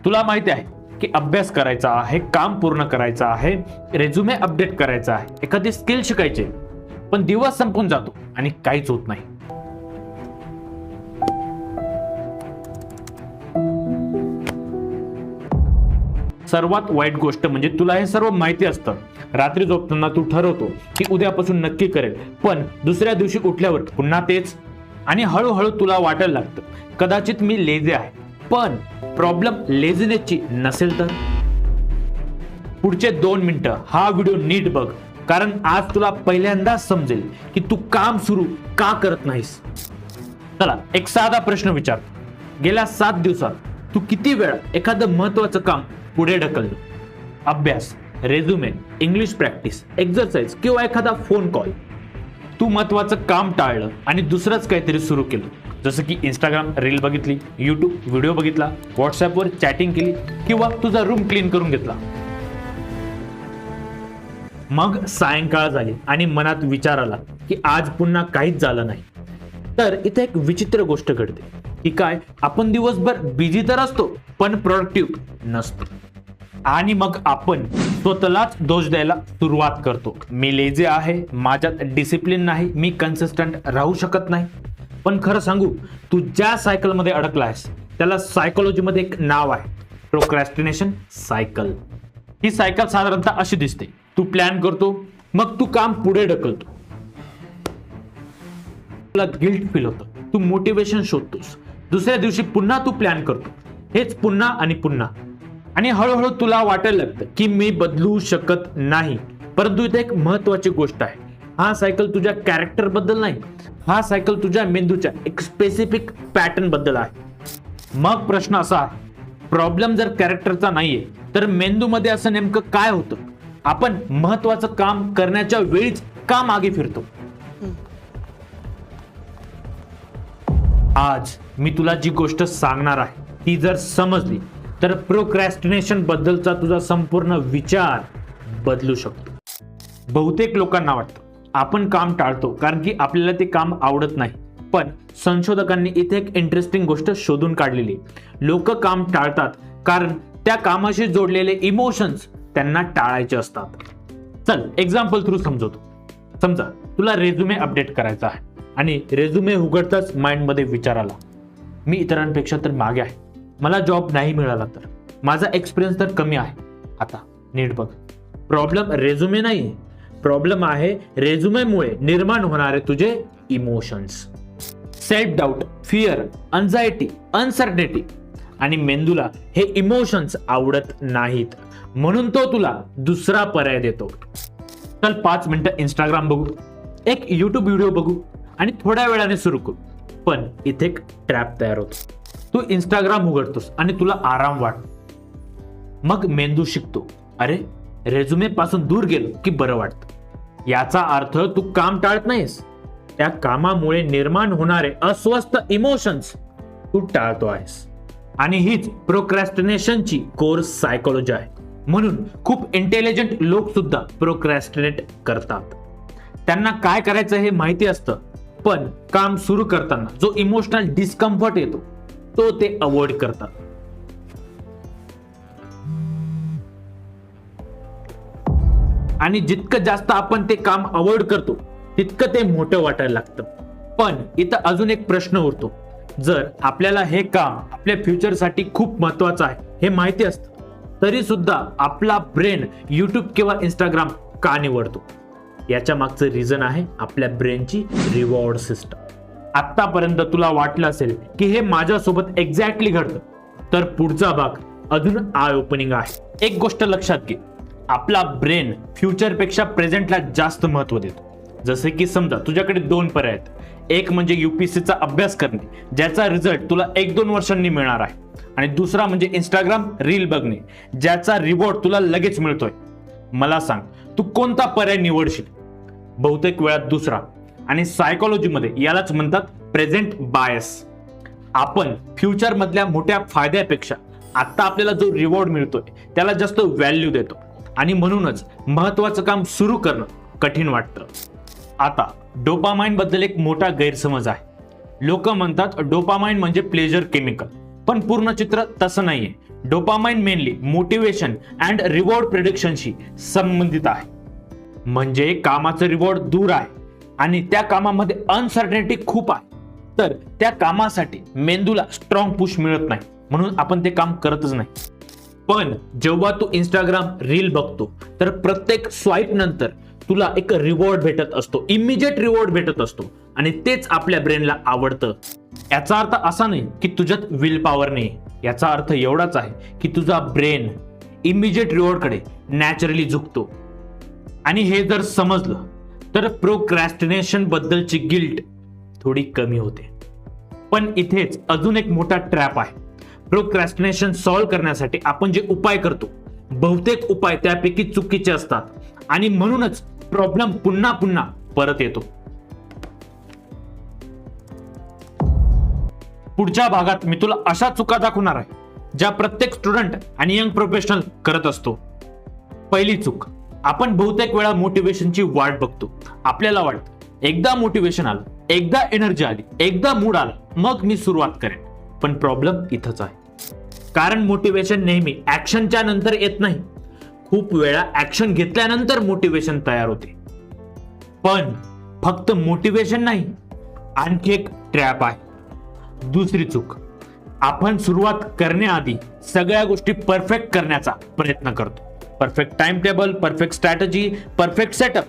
तुला माहिती आहे की अभ्यास करायचा आहे, काम पूर्ण करायचं आहे, रेझ्युमे अपडेट करायचा आहे, एखादी स्किल शिकायची, पण दिवस संपून जातो आणि काहीच होत नाही. सर्वात वाईट गोष्ट म्हणजे तुला हे सर्व माहिती असतं. रात्री झोपताना तू ठरवतो की उद्यापासून नक्की करेल, पण दुसऱ्या दिवशी उठल्यावर पुन्हा तेच. आणि हळूहळू तुला वाटायला लागतं कदाचित मी लेझी आहे. पण प्रॉब्लेम लेझीनेसची नसेल तर. पुढचे 2 मिनिटं हा व्हिडिओ नीट बघ, कारण आज तुला पहिल्यांदाच समजेल की तू काम सुरू का करत नाहीस. चला एक साधा प्रश्न विचार. गेल्या 7 दिवसात तू किती वेळा एखादं महत्वाचं काम पुढे ढकललं? अभ्यास, रेझ्युमे, इंग्लिश प्रॅक्टिस, एक्सरसाइज किंवा एखादा फोन कॉल. तू महत्वाचं काम टाळलं आणि दुसरंच काहीतरी सुरू केलं, जसं की इंस्टाग्राम रील बघितली, युट्यूब व्हिडिओ बघितला, व्हॉट्सअपवर चॅटिंग केली किंवा तुझा रूम क्लीन करून घेतला. मग सायंकाळ झाली आणि मनात विचार आला की आज पुन्हा काहीच झालं नाही. तर इथे एक विचित्र गोष्ट घडते की काय, आपण दिवसभर बिझी तर असतो पण प्रोडक्टिव्ह नसतो. आणि मग आपण स्वतःलाच दोष द्यायला सुरुवात करतो. मी लेझी आहे, माझ्यात डिसिप्लिन नाही, मी कन्सिस्टंट राहू शकत नाही. पण खरं सांगू, तू ज्या सायकलमध्ये अडकला आहेस त्याला सायकोलॉजीमध्ये एक नाव आहे, प्रोक्रॅस्टिनेशन सायकल. ही सायकल साधारणतः अशी दिसते. तू प्लॅन करतो, मग तू काम पुढे ढकलतो, तुला गिल्ट फील होतं, तू मोटिवेशन शोधतोस, दुसऱ्या दिवशी पुन्हा तू प्लॅन करतो, हेच पुन्हा आणि पुन्हा. आणि हळूहळू तुला वाटायला लागतं की मी बदलू शकत नाही. परंतु इथे एक महत्वाची गोष्ट आहे, हा सायकल तुझ्या कॅरेक्टर बद्दल नाही, हा सायकल तुझ्या मेंदूच्या एक स्पेसिफिक पॅटर्न बद्दल आहे. मग प्रश्न असा आहे, प्रॉब्लेम जर कॅरेक्टरचा नाहीये तर मेंदूमध्ये असं नेमकं काय होतं? आपण महत्वाचं काम करण्याच्या वेळीच का मागे फिरतो? आज मी तुला जी गोष्ट सांगणार आहे ती जर समजली तर प्रोक्रॅस्टिनेशन बद्दलचा तुझा संपूर्ण विचार बदलू शकतो. बहुतेक लोकांना वाटतं आपण काम टाळतो कारण की आपल्याला ते काम आवडत नाही. पण संशोधकांनी इथे एक इंटरेस्टिंग गोष्ट शोधून काढलेली. लोक काम टाळतात कारण त्या कामाशी जोडलेले इमोशन्स त्यांना टाळायचे असतात. चल एक्झाम्पल थ्रू समजवतो. समजा तुला रेझ्युमे अपडेट करायचा आहे आणि रेझ्युमे उघडताच माइंडमध्ये विचार आला, मी इतरांपेक्षा तर मागे आहे, मला जॉब नाही मिळाला तर, माझा एक्सपिरियन्स तर कमी आहे. आता नीट बघ, प्रॉब्लेम रेझ्युमे नाही, प्रॉब्लेम आहे रेझ्युमेमुळे निर्माण होणारे तुझे emotions. Self doubt, fear, anxiety, uncertainty. आणि मेंदूला हे इमोशन्स आवडत नाहीत, म्हणून तो तुला दुसरा पर्याय देतो. चल 5 मिनिटं इंस्टाग्राम बघू, एक युट्यूब व्हिडिओ बघू आणि थोड्या वेळाने सुरू करू. पण इथे एक ट्रॅप तयार होतो. तू इंस्टाग्राम उघडतोस आणि तुला आराम वाटतो. मग मेंदू शिकतो, अरे रेझ्युमे पासून दूर गेलो की बरं वाटतं. याचा अर्थ तू काम टाळत नाहीस, त्या कामामुळे निर्माण होणारे अस्वस्थ इमोशन्स तू टाळतो आहेस. आणि हीच प्रोक्रॅस्टिनेशनची कोर सायकोलॉजी आहे. म्हणून खूप इंटेलिजंट लोक सुद्धा प्रोक्रॅस्टिनेट करतात. त्यांना काय करायचं हे माहिती असतं, पण काम सुरू करताना जो इमोशनल डिस्कम्फर्ट येतो तो ते अवॉइड करतात. आणि जितकं जास्त आपण ते काम अवॉइड करतो तितकं ते मोठं वाटायला लागतं. पण इथं अजून एक प्रश्न उरतो, जर आपल्याला हे काम आपल्या फ्युचरसाठी खूप महत्वाचं आहे हे माहिती असतं तरी सुद्धा आपला ब्रेन युट्यूब किंवा इंस्टाग्राम का निवडतो? याच्या मागचं रिझन आहे आपल्या ब्रेनची रिवॉर्ड सिस्टम. आतापर्यंत तुला वाटलं असेल की हे माझ्यासोबत एक्झॅक्टली घडतं, तर पुढचा भाग अजून आय ओपनिंग आहे. एक गोष्ट लक्षात घे, आपला ब्रेन फ्युचरपेक्षा प्रेझेंटला जास्त महत्व देतो. जसे की समजा तुझ्याकडे 2 पर्याय आहेत. एक म्हणजे UPSCचा अभ्यास करणे, ज्याचा रिझल्ट तुला 1-2 वर्षांनी मिळणार आहे, आणि दुसरा म्हणजे इंस्टाग्राम रील बघणे, ज्याचा रिवॉर्ड तुला लगेच मिळतोय. मला सांग, तू कोणता पर्याय निवडशील? बहुतेक वेळात दुसरा. आणि सायकोलॉजीमध्ये यालाच म्हणतात प्रेझेंट बायस. आपण फ्युचर मधल्या मोठ्या फायद्यापेक्षा आता आपल्याला जो रिवॉर्ड मिळतोय त्याला जास्त व्हॅल्यू देतो, आणि म्हणूनच महत्वाचं काम सुरू करणं कठीण वाटतं. आता डोपामाइन बद्दल एक मोठा गैरसमज आहे. लोक म्हणतात डोपामाइन म्हणजे प्लेजर केमिकल, पण पूर्ण चित्र तसं नाहीये. Dopamine mainly motivation and reward प्रिडिक्शनशी संबंधित आहे. म्हणजे कामाचं रिवॉर्ड दूर आहे आणि त्या कामामध्ये अनसर्टनिटी खूप आहे, तर त्या कामासाठी मेंदूला स्ट्रॉंग पुश मिळत नाही, म्हणून आपण ते काम करतच नाही. पण जेव्हा तू इंस्टाग्राम रील बघतो तर प्रत्येक स्वाईप नंतर तुला एक रिवॉर्ड भेटत असतो, इमिजिएट रिवॉर्ड भेटत असतो आणि तेच आपल्या ब्रेनला आवडतं. याचा अर्थ असा नाही की तुझ्यात विल पॉवर नाही, याचा अर्थ एवढाच आहे की तुझा ब्रेन इमिजिएट रिवॉर्ड कडे नॅचरली झुकतो. आणि हे जर समजलं तर प्रोक्रॅस्टिनेशन बद्दलची गिल्ट थोडी कमी होते. पण इथेच अजून एक मोठा ट्रॅप आहे. प्रोक्रॅस्टिनेशन सॉल्व्ह करण्यासाठी आपण जे उपाय करतो, बहुतेक उपाय त्यापैकी चुकीचे असतात आणि म्हणूनच प्रॉब्लेम पुन्हा पुन्हा परत येतो. पुढच्या भागात मी तुला अशा चुका दाखवणार आहे ज्या प्रत्येक स्टुडंट आणि यंग प्रोफेशनल करत असतो. पहिली चूक, आपण बहुतेक वेळा मोटिवेशनची वाट बघतो. आपल्याला वाटतं एकदा मोटिवेशन आलं, एकदा एनर्जी आली, एकदा मूड आला, मग मी सुरुवात करेन. पण प्रॉब्लेम इथंच आहे. कारण मोटिवेशन नेहमी ऍक्शनच्या नंतर येत नाही. खूप वेळा ऍक्शन घेतल्यानंतर मोटिवेशन तयार होते. पण फक्त मोटिवेशन नाही, आणखी एक ट्रॅप आहे. दुसरी चूक, आपण सुरुवात करण्याआधी सगळ्या गोष्टी परफेक्ट करण्याचा प्रयत्न करतो. Perfect time table, perfect strategy, perfect setup.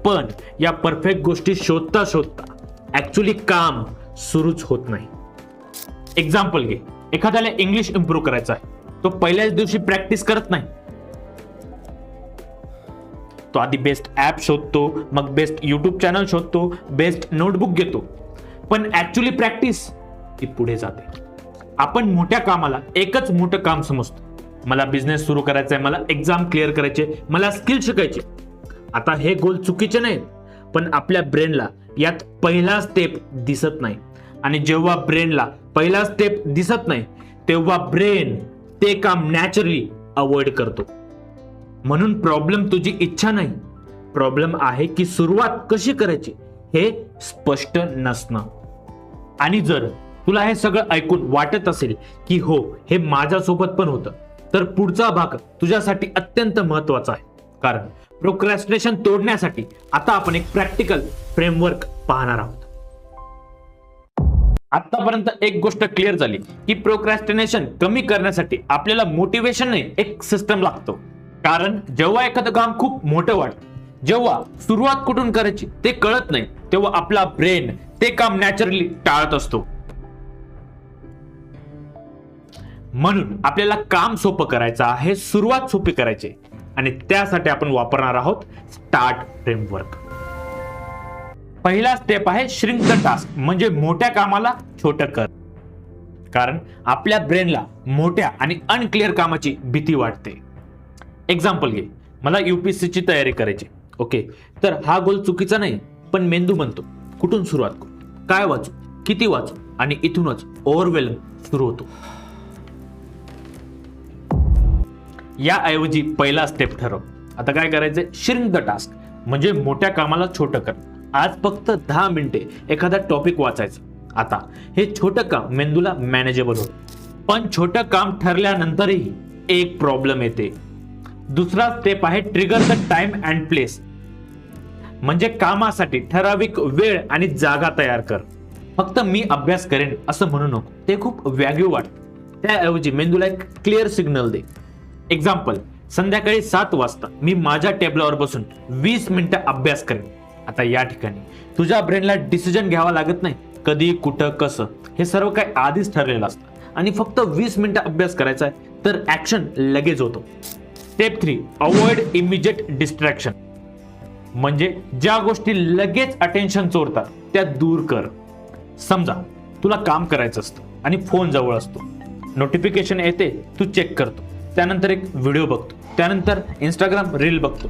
पण या परफेक्ट गोष्टी शोधता शोधता ऍक्च्युली काम सुरूच होत नाही. एक्झाम्पल घे, एखाद्याला इंग्लिश इम्प्रूव्ह करायचं आहे, तो पहिल्याच दिवशी प्रॅक्टिस करत नाही. तो आधी बेस्ट ऍप शोधतो, मग बेस्ट युट्यूब चॅनल शोधतो, बेस्ट नोटबुक घेतो. पण ऍक्च्युली प्रॅक्टिस ती पुढे जाते. आपण मोठ्या कामाला एकच मोठं काम समजतो. मला बिझनेस सुरू करायचा आहे, मला एक्झाम क्लिअर करायचे, मला स्किल शिकायचे. आता हे गोल चुकीचे नाहीत, पण आपल्या ब्रेनला यात पहिला स्टेप दिसत नाही. आणि जेव्हा ब्रेनला पहिला स्टेप दिसत नाही तेव्हा ब्रेन ते काम नॅचरली अवॉइड करतो. म्हणून प्रॉब्लेम तुझी इच्छा नाही, प्रॉब्लेम आहे की सुरुवात कशी करायची हे स्पष्ट नसणं. आणि जर तुला हे सगळं ऐकून वाटत असेल की हो, हे माझ्यासोबत पण होतं, तर पुढचा भाग तुझ्यासाठी अत्यंत महत्वाचा आहे. कारण प्रोक्रॅस्टिनेशन तोडण्यासाठी आता आपण एक प्रॅक्टिकल फ्रेमवर्क पाहणार आहोत. आतापर्यंत एक गोष्ट क्लिअर झाली की प्रोक्रॅस्टिनेशन कमी करण्यासाठी आपल्याला मोटिवेशन नाही, एक सिस्टम लागतो. कारण जेव्हा एखादं काम खूप मोठं वाटतं, जेव्हा सुरुवात कुठून करायची ते कळत नाही, तेव्हा आपला ब्रेन ते काम नॅचरली टाळत असतो. म्हणून आपल्याला काम सोपं करायचं आहे, सुरुवात सोपी करायची, आणि त्यासाठी आपण वापरणार आहोत स्टार्ट फ्रेमवर्क. पहिला स्टेप आहे श्रिंक द टास्क, म्हणजे मोठ्या कामाला छोटं कर. कारण आपल्या ब्रेनला मोठ्या आणि अनक्लिअर कामाची भीती वाटते. एक्झाम्पल घे, मला UPSC ची तयारी करायची. ओके, तर हा गोल चुकीचा नाही, पण मेंदू म्हणतो कुठून सुरुवात करू, काय वाचू, किती वाचू, आणि इथूनच ओव्हरवेल्म सुरू होतो. याऐवजी पहिला स्टेप ठरव. आता काय करायचंय, श्रिंक द टास्क, म्हणजे मोठ्या कामाला छोटं कर. आज फक्त 10 मिनिटे एखादा टॉपिक वाचायचं. आता हे छोटं काम मेंदूला मॅनेजेबल होतं. पण छोटं काम ठरल्यानंतरही एक प्रॉब्लेम येते. दुसरा स्टेप आहे trigger the time and place, म्हणजे कामासाठी ठराविक वेळ आणि जागा तयार कर. फक्त मी अभ्यास करेन असं म्हणू नको, ते खूप वॅग्यू वाटतं. त्याऐवजी मेंदूला एक क्लिअर सिग्नल दे. एक्झाम्पल, संध्याकाळी 7 वाजता मी माझ्या टेबलावर बसून 20 मिनिटं अभ्यास करेन. आता या ठिकाणी तुझ्या ब्रेनला डिसिजन घ्यावा लागत नाही, कधी, कुठं, कसं, हे सर्व काही आधीच ठरलेलं असतं. आणि फक्त 20 मिनिटं अभ्यास करायचा आहे तर ऍक्शन लगेच होतो. स्टेप 3, अवॉइड इमिजिएट डिस्ट्रॅक्शन, म्हणजे ज्या गोष्टी लगेच अटेन्शन चोरतात त्या दूर कर. समजा तुला काम करायचं असतं आणि फोन जवळ असतो, नोटिफिकेशन येते, तू चेक करतो, त्यानंतर एक व्हिडिओ बघतो, त्यानंतर इंस्टाग्राम रील बघतो,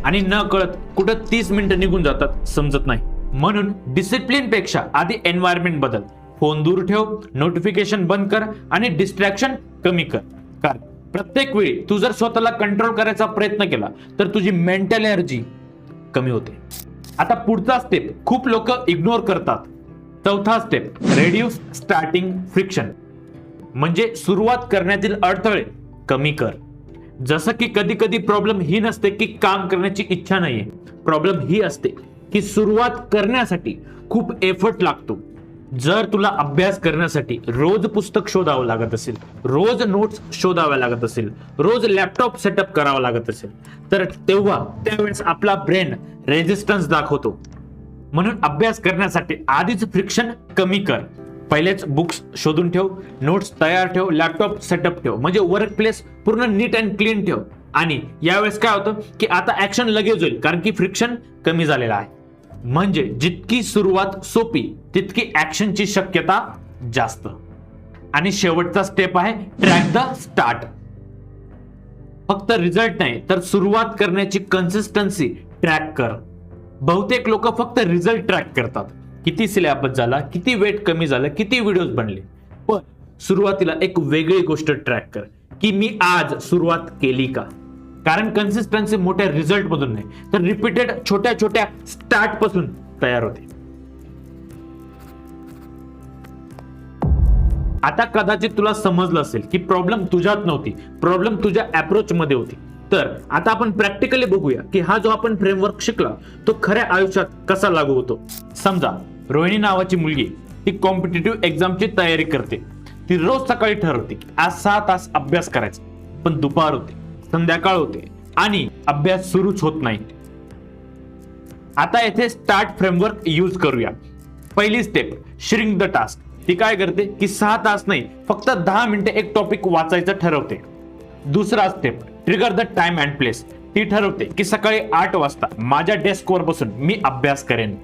आणि न कळत कुठं 30 मिनिटं निघून जातात, समजत नाही. म्हणून डिसिप्लिन पेक्षा आधी एन्व्हायरमेंट बदल. फोन दूर ठेव, नोटिफिकेशन बंद कर आणि डिस्ट्रॅक्शन कमी कर. कारण प्रत्येक वेळी तू जर स्वतःला कंट्रोल करायचा प्रयत्न केला तर तुझी मेंटल एनर्जी कमी होते. आता पुढचा स्टेप खूप लोक इग्नोर करतात. चौथा स्टेप, रेड्यूस स्टार्टिंग फ्रिक्शन, म्हणजे सुरुवात करण्यातील अडथळे कमी कर. जसं की कधी कधी प्रॉब्लेम ही नसते की काम करण्याची इच्छा नाहीये, प्रॉब्लेम ही असते की सुरुवात करण्यासाठी खूप एफर्ट लागतो. जर तुला अभ्यास करण्यासाठी रोज पुस्तक शोधावं लागत असेल, रोज नोट्स शोधाव्या लागत असेल, रोज लॅपटॉप सेटअप करावा लागत असेल, तर त्यावेळेस आपला ब्रेन रेजिस्टन्स दाखवतो. म्हणून अभ्यास करण्यासाठी आधीच फ्रिक्शन कमी कर. पहिलेच बुक्स शोधून ठेव, नोट्स तयार ठेव, लॅपटॉप सेटअप ठेव, म्हणजे वर्क प्लेस पूर्ण नीट अँड क्लीन ठेव. आणि यावेळेस काय होतं की आता ऍक्शन लगेच होईल, कारण की फ्रिक्शन कमी झालेला आहे. म्हणजे जितकी सुरुवात सोपी तितकी ऍक्शनची शक्यता जास्त. आणि शेवटचा स्टेप आहे ट्रॅक द स्टार्ट. फक्त रिझल्ट नाही तर सुरुवात करण्याची कन्सिस्टन्सी ट्रॅक कर. बहुतेक लोक फक्त रिझल्ट ट्रॅक करतात, किती सिलेबस झाला, किती वेट कमी झालं, किती व्हिडिओज बनले. पण सुरुवातीला एक वेगळी गोष्ट ट्रॅक कर की मी आज सुरुवात केली का. कारण कन्सिस्टन्सी मोठ्या रिझल्ट मधून नाही तर रिपीटेड छोट्या छोट्या स्टार्ट पासून तयार होते. आता कदाचित तुला समजलं असेल की प्रॉब्लेम तुझ्यात नव्हती, प्रॉब्लेम तुझ्या अप्रोच मध्ये होती. तर आता आपण प्रॅक्टिकली बघूया की हा जो आपण फ्रेमवर्क शिकला तो खऱ्या आयुष्यात कसा लागू होतो. समजा रोहिणी नावाची मुलगी, ती कॉम्पिटिटिव्ह एक्झामची तयारी करते. ती रोज सकाळी ठरवते की आज 6 तास अभ्यास करायचा, पण दुपार होते, संध्याकाळ होते आणि अभ्यास सुरूच होत नाही. आता येथे स्टार्ट फ्रेमवर्क यूज करूया. पहिली स्टेप श्रिंक द टास्क. ती काय करते की 6 तास नाही, फक्त 10 मिनिटे एक टॉपिक वाचायचं ठरवते. दुसरा step trigger the time and place. ती ठरवते की सकाळी 8 वाजता माझ्या डेस्कवर बसून मी अभ्यास करेन.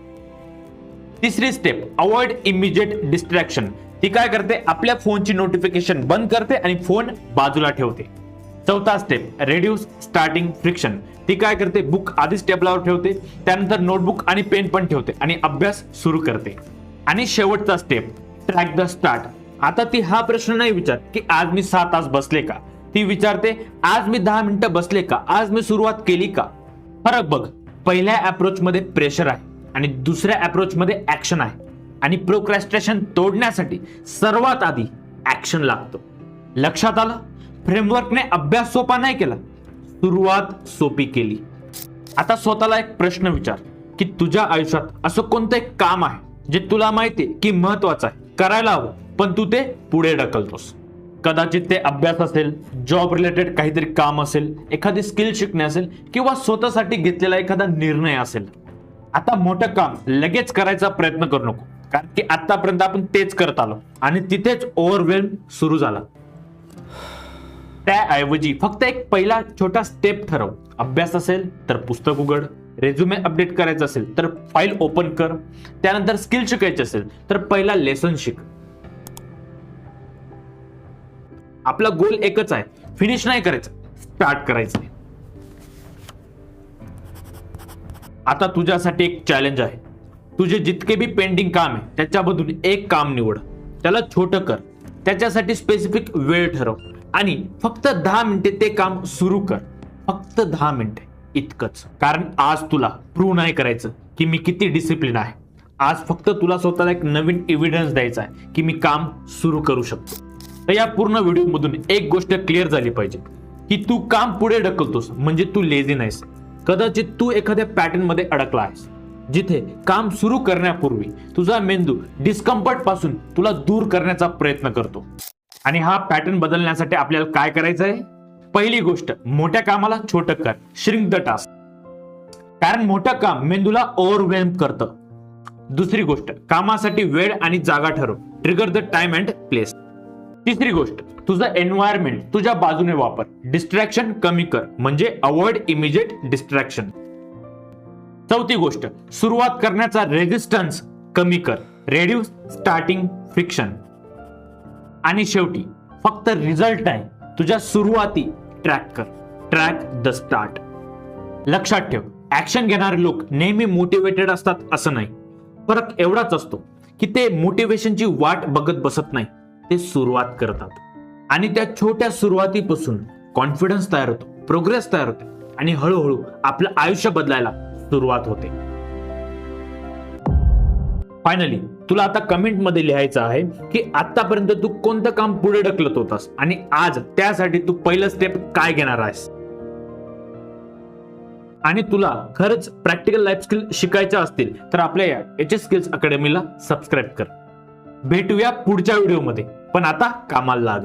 तिसरी स्टेप अवॉइड इमिजिएट डिस्ट्रॅक्शन. ती काय करते, आपल्या फोनची नोटिफिकेशन बंद करते आणि फोन बाजूला ठेवते. चौथा स्टेप रेड्यूस स्टार्टिंग फ्रिक्शन. ती काय करते, बुक आधीच टेबलावर ठेवते, त्यानंतर नोटबुक आणि पेन पण ठेवते आणि अभ्यास सुरू करते. आणि शेवटचा स्टेप ट्रॅक द स्टार्ट. आता ती हा प्रश्न नाही विचार की आज मी 6 तास बसले का, ती विचारते आज मी 10 मिनिटं बसले का, आज मी सुरुवात केली का. फरक बघ, पहिल्या अप्रोच मध्ये प्रेशर आहे आणि दुसऱ्या अप्रोच मध्ये ऍक्शन आहे. आणि प्रोक्रॅस्टिनेशन तोडण्यासाठी सर्वात आधी ऍक्शन लागतो. लक्षात आलं? फ्रेमवर्कने अभ्यास सोपा नाही केला, सुरुवात सोपी केली. आता स्वतःला एक प्रश्न विचार की तुझ्या आयुष्यात असं कोणतं एक काम आहे जे तुला माहितीये की महत्वाचं आहे, करायला हवं, पण तू ते पुढे ढकलतोस. कदाचित ते अभ्यास असेल, जॉब रिलेटेड काहीतरी काम असेल, एखादी स्किल शिकणे असेल किंवा स्वतःसाठी घेतलेला एखादा निर्णय असेल. आता मोठं काम लगेच करायचा प्रयत्न करू नको, कारण की आतापर्यंत आपण तेच करत आलो आणि तिथेच ओव्हरवेल्म सुरू झाला. त्याऐवजी फक्त एक पहिला छोटा स्टेप ठरव. अभ्यास असेल तर पुस्तक उघड, रेझ्युमे अपडेट करायचं असेल तर फाईल ओपन कर, त्यानंतर स्किल शिकायची असेल तर पहिला लेसन शिक. आपला गोल एकच आहे, फिनिश नाही करायचं, स्टार्ट करायचं. आता तुझ्यासाठी एक चॅलेंज आहे. तुझे जितके बी पेंडिंग काम आहे त्याच्यामधून एक काम निवड, त्याला छोटं कर, त्याच्यासाठी स्पेसिफिक वेळ ठरव आणि फक्त 10 मिनिटे ते काम सुरू कर. फक्त 10 मिनिटे इतकंच. कारण आज तुला प्रूव्ह नाही करायचं की मी किती डिसिप्लिन आहे. आज फक्त तुला स्वतःला एक नवीन एव्हिडन्स द्यायचा आहे की मी काम सुरू करू शकतो. तर या पूर्ण व्हिडिओ मधून एक गोष्ट क्लिअर झाली पाहिजे की तू काम पुढे ढकलतोस म्हणजे तू लेझी नाहीस. कदाचित तू एखाद्या पॅटर्न मध्ये अडकला आहेस जिथे काम सुरू करण्यापूर्वी तुझा मेंदू डिस्कम्फर्ट पासून तुला दूर करण्याचा प्रयत्न करतो. आणि हा पॅटर्न बदलण्यासाठी आपल्याला काय करायचं आहे? पहिली गोष्ट, मोठ्या कामाला छोटं कर, श्रिंक द टास्क. कारण मोठं काम मेंदूला ओव्हरवेल्म करतं. दुसरी गोष्ट, कामासाठी वेळ आणि जागा ठरव, trigger the time and place. तिसरी गोष्ट, तुझं एन्व्हायरमेंट तुझ्या बाजूने वापर, डिस्ट्रॅक्शन कमी कर, म्हणजे अवॉइड इमिजिएट डिस्ट्रॅक्शन. चौथी गोष्ट, सुरुवात करण्याचा रेजिस्टन्स कमी कर, रेड्यूस स्टार्टिंग फ्रिक्शन. आणि शेवटी फक्त रिझल्ट नाही, तुझ्या सुरुवाती ट्रॅक कर, ट्रॅक द स्टार्ट. लक्षात ठेव, ऍक्शन घेणारे लोक नेहमी मोटिवेटेड असतात असं नाही. फरक एवढाच असतो की ते मोटिवेशनची वाट बघत बसत नाही, ते सुरुवात करतात. आणि त्या छोट्या सुरुवातीपासून कॉन्फिडन्स तयार होतो, प्रोग्रेस तयार होते आणि हळूहळू आपलं आयुष्य बदलायला सुरुवात होते. फायनली तुला आता कमेंट मध्ये लिहायचं आहे की आतापर्यंत तू कोणतं काम पुढे ढकलत होतास आणि आज त्यासाठी तू पहिलं स्टेप काय घेणार आहेस. आणि तुला खरंच प्रॅक्टिकल लाईफ स्किल शिकायच्या असतील तर आपल्या या HS स्किल्स अकॅडमीला सबस्क्राईब कर. भेटूया पुढच्या व्हिडिओमध्ये, पण आता कामाला लाग.